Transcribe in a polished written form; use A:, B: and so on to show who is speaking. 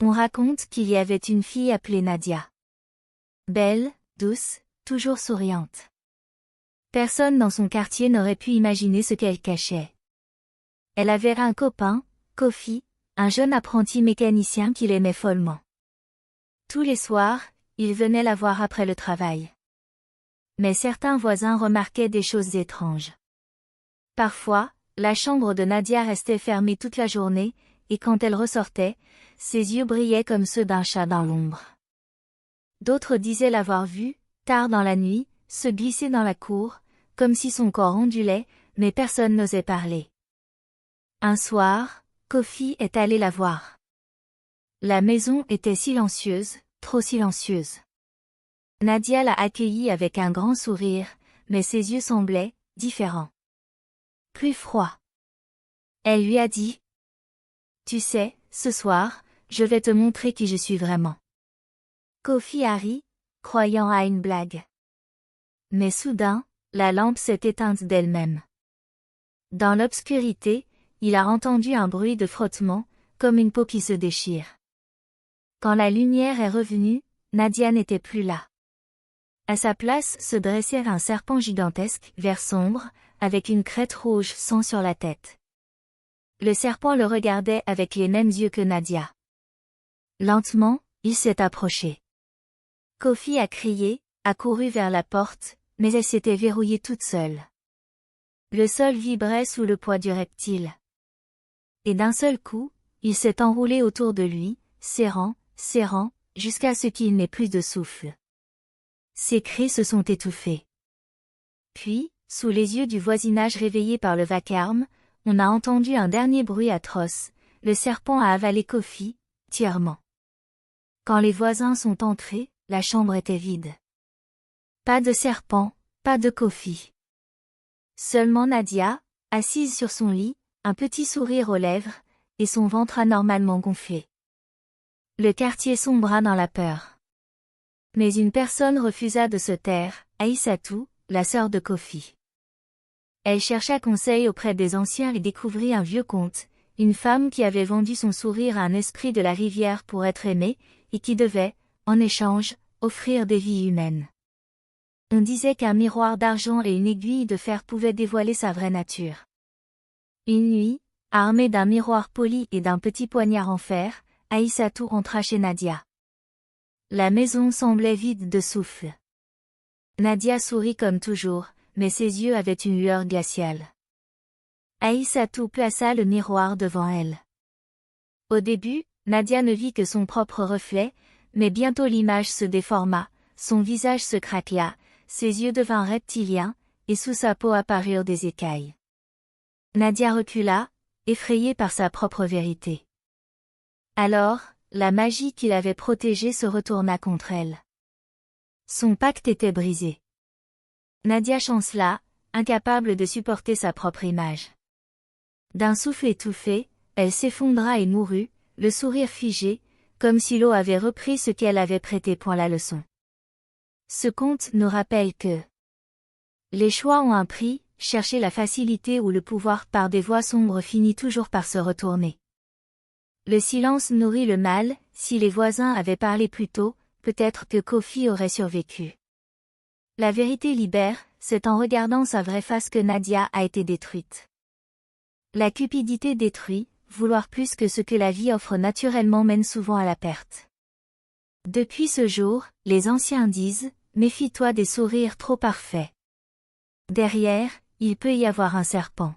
A: On raconte qu'il y avait une fille appelée Nadia. Belle, douce, toujours souriante. Personne dans son quartier n'aurait pu imaginer ce qu'elle cachait. Elle avait un copain, Kofi, un jeune apprenti mécanicien qu'il aimait follement. Tous les soirs, il venait la voir après le travail. Mais certains voisins remarquaient des choses étranges. Parfois, la chambre de Nadia restait fermée toute la journée, et quand elle ressortait, ses yeux brillaient comme ceux d'un chat dans l'ombre. D'autres disaient l'avoir vue, tard dans la nuit, se glisser dans la cour, comme si son corps ondulait, mais personne n'osait parler. Un soir, Kofi est allé la voir. La maison était silencieuse, trop silencieuse. Nadia l'a accueillie avec un grand sourire, mais ses yeux semblaient différents. Plus froids. Elle lui a dit : « Tu sais, ce soir, je vais te montrer qui je suis vraiment. » Kofi a ri, croyant à une blague. Mais soudain, la lampe s'est éteinte d'elle-même. Dans l'obscurité, il a entendu un bruit de frottement, comme une peau qui se déchire. Quand la lumière est revenue, Nadia n'était plus là. À sa place se dressait un serpent gigantesque, vert sombre, avec une crête rouge sang sur la tête. Le serpent le regardait avec les mêmes yeux que Nadia. Lentement, il s'est approché. Kofi a crié, a couru vers la porte, mais elle s'était verrouillée toute seule. Le sol vibrait sous le poids du reptile. Et d'un seul coup, il s'est enroulé autour de lui, serrant, serrant, jusqu'à ce qu'il n'ait plus de souffle. Ses cris se sont étouffés. Puis, sous les yeux du voisinage réveillé par le vacarme, on a entendu un dernier bruit atroce, le serpent a avalé Kofi, tièrement. Quand les voisins sont entrés, la chambre était vide. Pas de serpent, pas de Kofi. Seulement Nadia, assise sur son lit, un petit sourire aux lèvres, et son ventre anormalement gonflé. Le quartier sombra dans la peur. Mais une personne refusa de se taire, Aïssatou, la sœur de Kofi. Elle chercha conseil auprès des anciens et découvrit un vieux conte, une femme qui avait vendu son sourire à un esprit de la rivière pour être aimée, et qui devait, en échange, offrir des vies humaines. On disait qu'un miroir d'argent et une aiguille de fer pouvaient dévoiler sa vraie nature. Une nuit, armée d'un miroir poli et d'un petit poignard en fer, Aïssatou entra chez Nadia. La maison semblait vide de souffle. Nadia sourit comme toujours, mais ses yeux avaient une lueur glaciale. Aïssatou plaça le miroir devant elle. Au début, Nadia ne vit que son propre reflet, mais bientôt l'image se déforma, son visage se craquela, ses yeux devinrent reptiliens, et sous sa peau apparurent des écailles. Nadia recula, effrayée par sa propre vérité. Alors, la magie qui l'avait protégée se retourna contre elle. Son pacte était brisé. Nadia chancela, incapable de supporter sa propre image. D'un souffle étouffé, elle s'effondra et mourut, le sourire figé, comme si l'eau avait repris ce qu'elle avait prêté pour la leçon. Ce conte nous rappelle que les choix ont un prix, chercher la facilité ou le pouvoir par des voies sombres finit toujours par se retourner. Le silence nourrit le mal, si les voisins avaient parlé plus tôt, peut-être que Kofi aurait survécu. La vérité libère, c'est en regardant sa vraie face que Nadia a été détruite. La cupidité détruit, vouloir plus que ce que la vie offre naturellement mène souvent à la perte. Depuis ce jour, les anciens disent, méfie-toi des sourires trop parfaits. Derrière, il peut y avoir un serpent.